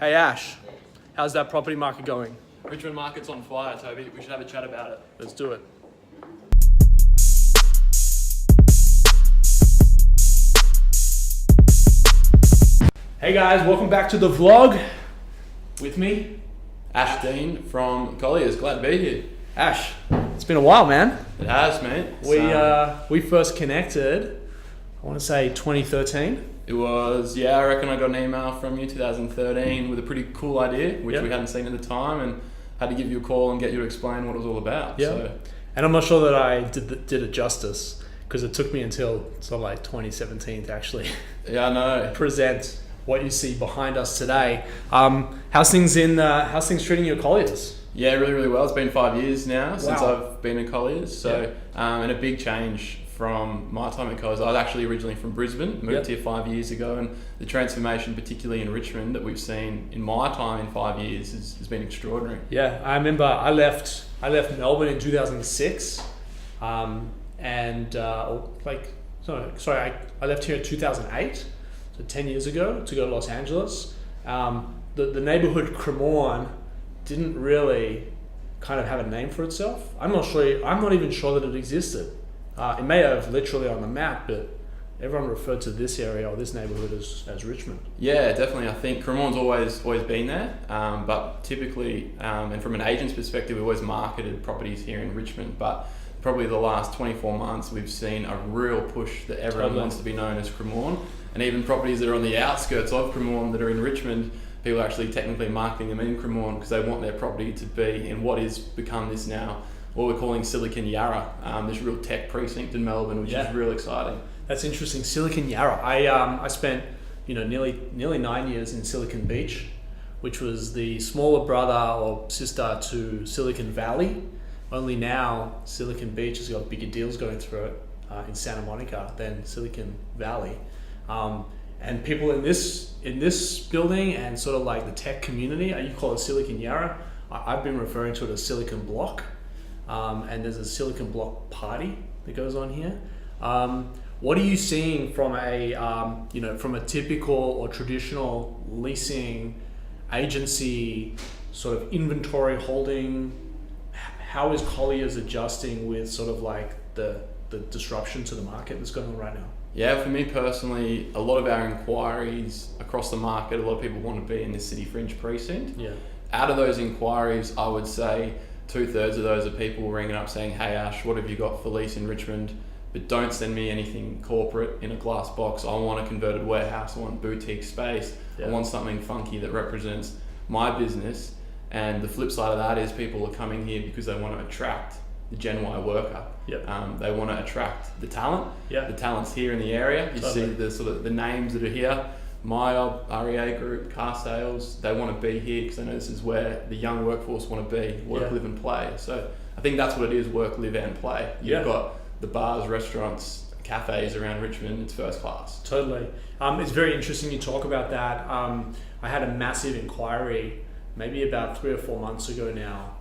Hey Ash, how's that property market going? Richmond market's on fire, Toby. We should have a chat about it. Let's do it. Hey guys, welcome back to the vlog. With me, Ash Dean from Colliers. Glad to be here. Ash. It's been a while, man. It has, mate. We first connected, I want to say 2013. It was, I reckon I got an email from you 2013 with a pretty cool idea, which we hadn't seen at the time, and had to give you a call and get you to explain what it was all about. Yeah. So. And I'm not sure that I did it justice, because it took me until sort of like 2017 to actually present what you see behind us today. How's things treating you at Colliers? Yeah, really, really well. It's been 5 years now since I've been at Colliers. So, and a big change from my time at Colliers. I was actually originally from Brisbane, moved here 5 years ago, and the transformation, particularly in Richmond, that we've seen in my time in 5 years has been extraordinary. Yeah, I remember I left Melbourne in 2006, I left here in 2008, so 10 years ago, to go to Los Angeles. The neighborhood Cremorne didn't really kind of have a name for itself. I'm not even sure that it existed. It may have literally on the map, but everyone referred to this area or this neighborhood as Richmond. Yeah, definitely. I think Cremorne's always been there, but typically, and from an agent's perspective, we've always marketed properties here in Richmond, but probably the last 24 months, we've seen a real push that everyone wants to be known as Cremorne, and even properties that are on the outskirts of Cremorne that are in Richmond, people are actually technically marketing them in Cremorne because they want their property to be in what is become this now, what we're calling Silicon Yarra, this real tech precinct in Melbourne, which is real exciting. That's interesting, Silicon Yarra. I spent nearly 9 years in Silicon Beach, which was the smaller brother or sister to Silicon Valley. Only now Silicon Beach has got bigger deals going through it in Santa Monica than Silicon Valley. And people in this building and sort of like the tech community, you call it Silicon Yarra. I've been referring to it as Silicon Block. And there's a Silicon Block party that goes on here. What are you seeing from a typical or traditional leasing agency sort of inventory holding? How is Colliers adjusting with sort of like the disruption to the market that's going on right now? Yeah, for me personally, a lot of our inquiries across the market, a lot of people want to be in this city fringe precinct. Yeah. Out of those inquiries, I would say 2/3 of those are people ringing up saying, "Hey Ash, what have you got for lease in Richmond? But don't send me anything corporate in a glass box. I want a converted warehouse. I want boutique space. I want something funky that represents my business." And the flip side of that is people are coming here because they want to attract the Gen Y worker. They want to attract the talent. The talent's here in the area. You see the sort of the names that are here. Myob, REA Group, car sales, they want to be here because they know this is where the young workforce want to be, work, live and play. So I think that's what it is, work, live and play. You've got the bars, restaurants, cafes around Richmond, it's first class. Totally. It's very interesting you talk about that. I had a massive inquiry maybe about 3 or 4 months ago now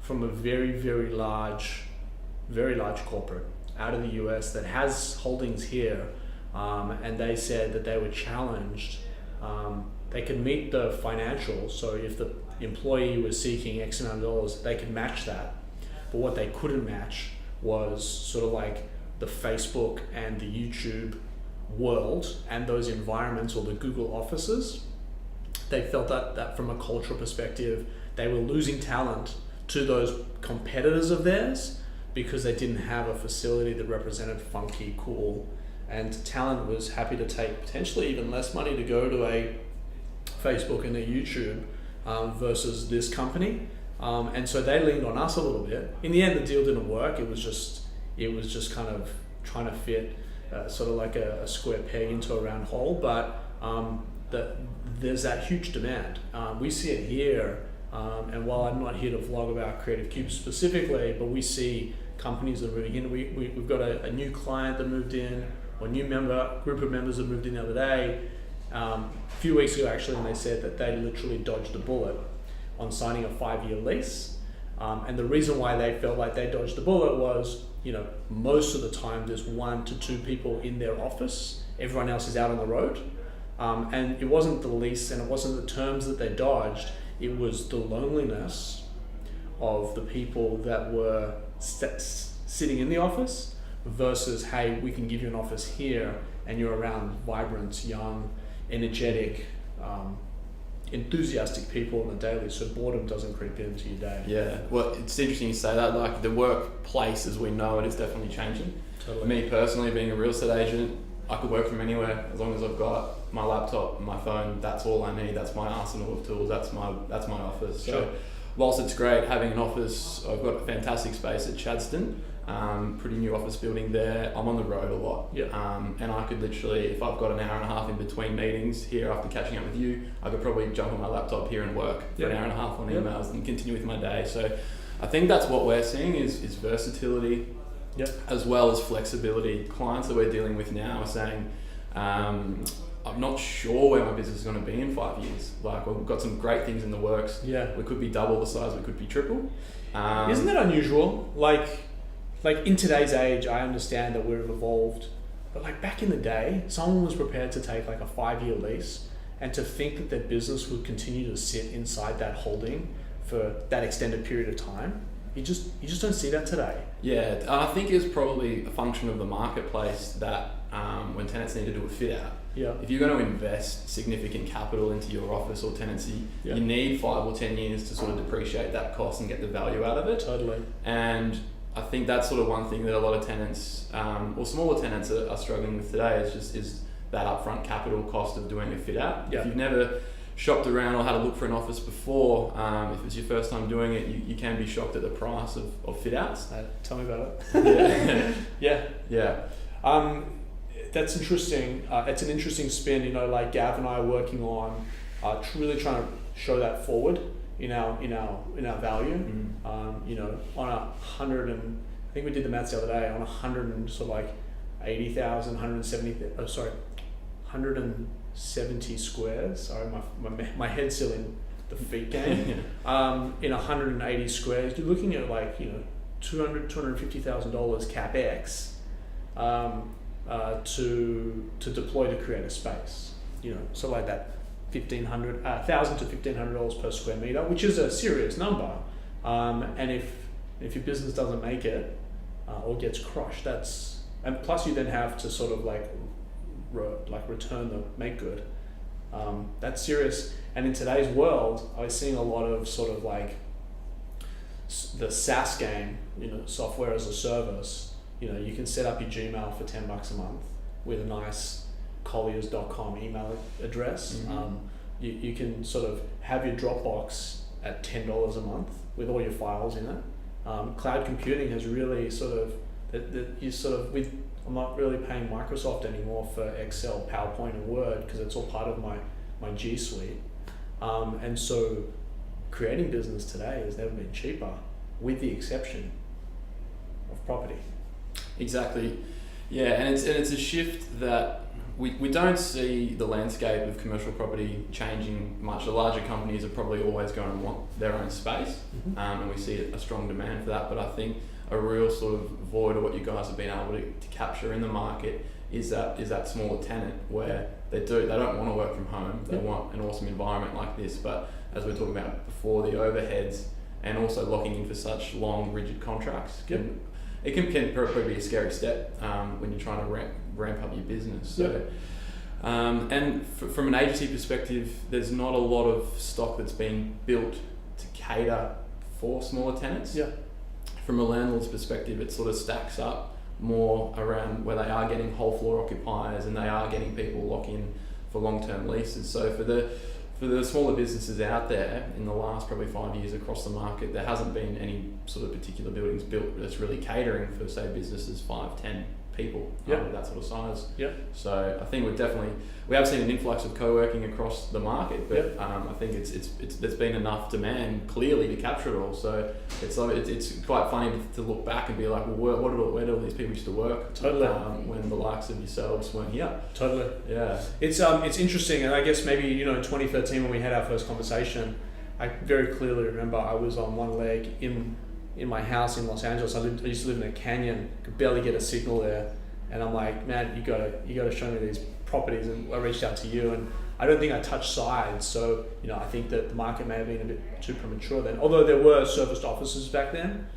from a very, very large corporate out of the US that has holdings here. And they said that they were challenged. They could meet the financials, so if the employee was seeking X amount of dollars, they could match that. But what they couldn't match was sort of like the Facebook and the YouTube world and those environments or the Google offices. They felt that from a cultural perspective, they were losing talent to those competitors of theirs because they didn't have a facility that represented funky, cool, and talent was happy to take potentially even less money to go to a Facebook and a YouTube versus this company. And so they leaned on us a little bit. In the end, the deal didn't work. It was just kind of trying to fit sort of like a square peg into a round hole. But there's that huge demand. We see it here. And while I'm not here to vlog about Creative Cube specifically, but we see companies that are moving in. We've got a new client that moved in, or new group of members that moved in the other day, a few weeks ago actually, and they said that they literally dodged a bullet on signing a 5-year lease. And the reason why they felt like they dodged the bullet was, most of the time there's 1 to 2 people in their office, everyone else is out on the road. And it wasn't the lease and it wasn't the terms that they dodged, it was the loneliness of the people that were sitting in the office versus, hey, we can give you an office here and you're around vibrant, young, energetic, enthusiastic people on the daily, so boredom doesn't creep into your day. Yeah, well, it's interesting you say that. Like, the workplace as we know it is definitely changing. Totally. Me personally, being a real estate agent, I could work from anywhere as long as I've got my laptop and my phone. That's all I need. That's my arsenal of tools. That's my office. Sure. So whilst it's great having an office, I've got a fantastic space at Chadstone, pretty new office building there. I'm on the road a lot. Yeah. And I could literally, if I've got an hour and a half in between meetings here after catching up with you, I could probably jump on my laptop here and work for an hour and a half on emails and continue with my day. So I think that's what we're seeing is versatility, as well as flexibility. Clients that we're dealing with now are saying, I'm not sure where my business is going to be in 5 years. Like, we've got some great things in the works. Yeah. We could be double the size, we could be triple. Isn't that unusual? Like in today's age, I understand that we've evolved, but like back in the day, someone was prepared to take like a 5-year lease and to think that their business would continue to sit inside that holding for that extended period of time. You just don't see that today. Yeah, I think it's probably a function of the marketplace that when tenants need to do a fit out. Yeah. If you're going to invest significant capital into your office or tenancy, you need 5 or 10 years to sort of depreciate that cost and get the value out of it. Totally. And I think that's sort of one thing that a lot of tenants, or smaller tenants are struggling with today is that upfront capital cost of doing a fit out. Yeah. If you've never shopped around or had a look for an office before, if it's your first time doing it, you can be shocked at the price of fit outs. Tell me about it. Yeah. That's interesting. It's an interesting spin. You know, like Gav and I are working on really trying to show that forward in our value. You know, on 100 and I think we did the maths the other day, on 100 and sort of like 80,000, 170 squares. Sorry, my head's still in the feet game. In 180 squares, you're looking at like, you know, $250,000 capex to deploy to create a space. You know, so like that $1,000 to $1,500 per square meter, which is a serious number. And if your business doesn't make it or gets crushed, and plus you then have to sort of like return the make good. That's serious. And in today's world, I was seeing a lot of sort of like the SaaS game, you know, software as a service. You know, you can set up your Gmail for $10 a month with a nice Colliers.com email address. You can sort of have your Dropbox at $10 a month with all your files in it. Cloud computing has really I'm not really paying Microsoft anymore for Excel, PowerPoint, and Word because it's all part of my G Suite. And so creating business today has never been cheaper, with the exception of property. Exactly. Yeah, and it's a shift that we don't see the landscape of commercial property changing much. The larger companies are probably always going to want their own space, and we see a strong demand for that. But I think a real sort of void of what you guys have been able to capture in the market is that smaller tenant where they don't want to work from home. They want an awesome environment like this, but as we were talking about before, the overheads and also locking in for such long, rigid contracts can probably be a scary step when you're trying to ramp up your business. So, and from an agency perspective, there's not a lot of stock that's being built to cater for smaller tenants. Yeah. From a landlord's perspective, it sort of stacks up more around where they are getting whole floor occupiers and they are getting people lock in for long-term leases. So for the smaller businesses out there in the last probably 5 years across the market, there hasn't been any sort of particular buildings built that's really catering for, say, businesses 5-10 people, that sort of size. So I think we have seen an influx of co-working across the market, but I think there's been enough demand clearly to capture it all. So it's quite funny to look back and be like, well, where did all these people used to work? When the likes of yourselves weren't here. It's interesting, and I guess maybe, you know, in 2013 when we had our first conversation, I very clearly remember I was on one leg in my house in Los Angeles. I used to live in a canyon, could barely get a signal there, and I'm like, man, you gotta show me these properties, and I reached out to you, and I don't think I touched sides. So I think that the market may have been a bit too premature then. Although there were serviced offices back then,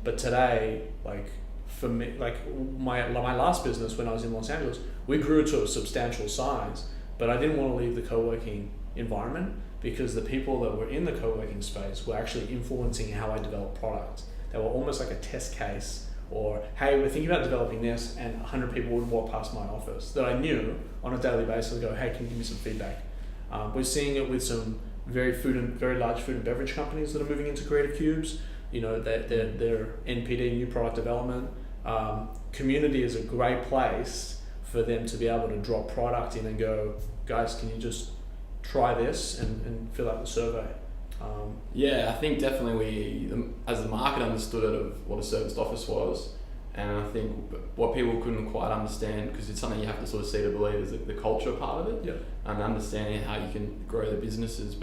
but today, like for me, like my last business when I was in Los Angeles, we grew to a substantial size, but I didn't want to leave the co-working environment because the people that were in the co-working space were actually influencing how I developed products. They were almost like a test case, or hey, we're thinking about developing this, and 100 people would walk past my office that I knew on a daily basis and go, hey, can you give me some feedback? We're seeing it with some very large food and beverage companies that are moving into creative cubes. Their NPD, new product development. Community is a great place for them to be able to drop product in and go, guys, can you just try this and fill out the survey? I think definitely we, as the market, understood it of what a serviced office was, and I think what people couldn't quite understand, because it's something you have to sort of see to believe, is the culture part of it, and understanding how you can grow the businesses.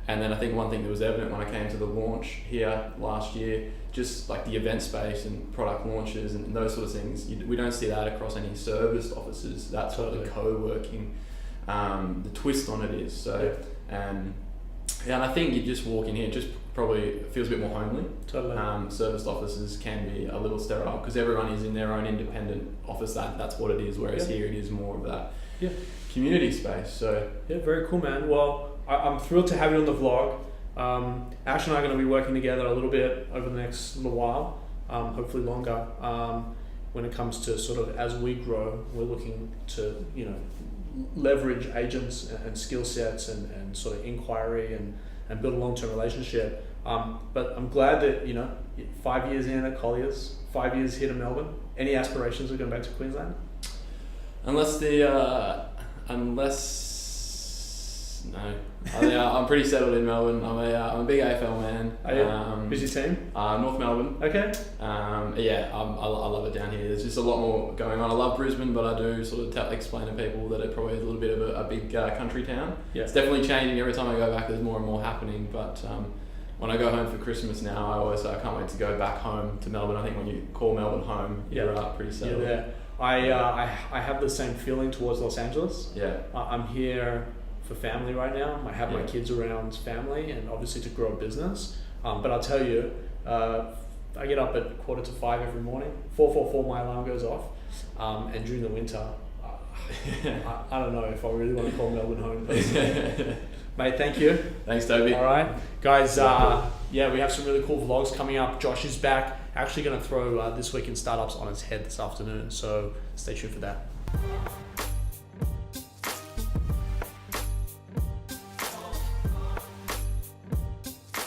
And then I think one thing that was evident when I came to the launch here last year, just like the event space and product launches and those sort of things, we don't see that across any serviced offices. That's what the co-working, the twist on it is. So, and I think you just walk in here, it just probably feels a bit more homely. Totally. Serviced offices can be a little sterile because everyone is in their own independent office. That's what it is. Whereas here it is more of that community space. So very cool, man. Well, I'm thrilled to have you on the vlog. Ash and I are going to be working together a little bit over the next little while, hopefully longer. When it comes to sort of as we grow, we're looking to leverage agents and skill sets and sort of inquiry and build a long-term relationship. But I'm glad that 5 years in at Colliers, 5 years here to Melbourne. Any aspirations of going back to Queensland? No, I'm pretty settled in Melbourne. I'm a big AFL man. Who's your team? North Melbourne. Okay. I love it down here. There's just a lot more going on. I love Brisbane, but I do sort of explain to people that it probably is a little bit of a big country town. Yeah. It's definitely changing. Every time I go back, there's more and more happening. But when I go home for Christmas now, I can't wait to go back home to Melbourne. I think when you call Melbourne home, you're pretty settled. Yeah, I have the same feeling towards Los Angeles. Yeah. I'm here for family right now. I have my kids around family and obviously to grow a business. But I'll tell you, I get up at 4:45 every morning. 4:44 my alarm goes off. And during the winter, I don't know if I really want to call Melbourne home. Mate, thank you. Thanks, Toby. All right, guys. We have some really cool vlogs coming up. Josh is back. Actually going to throw This Week in Startups on its head this afternoon. So stay tuned for that.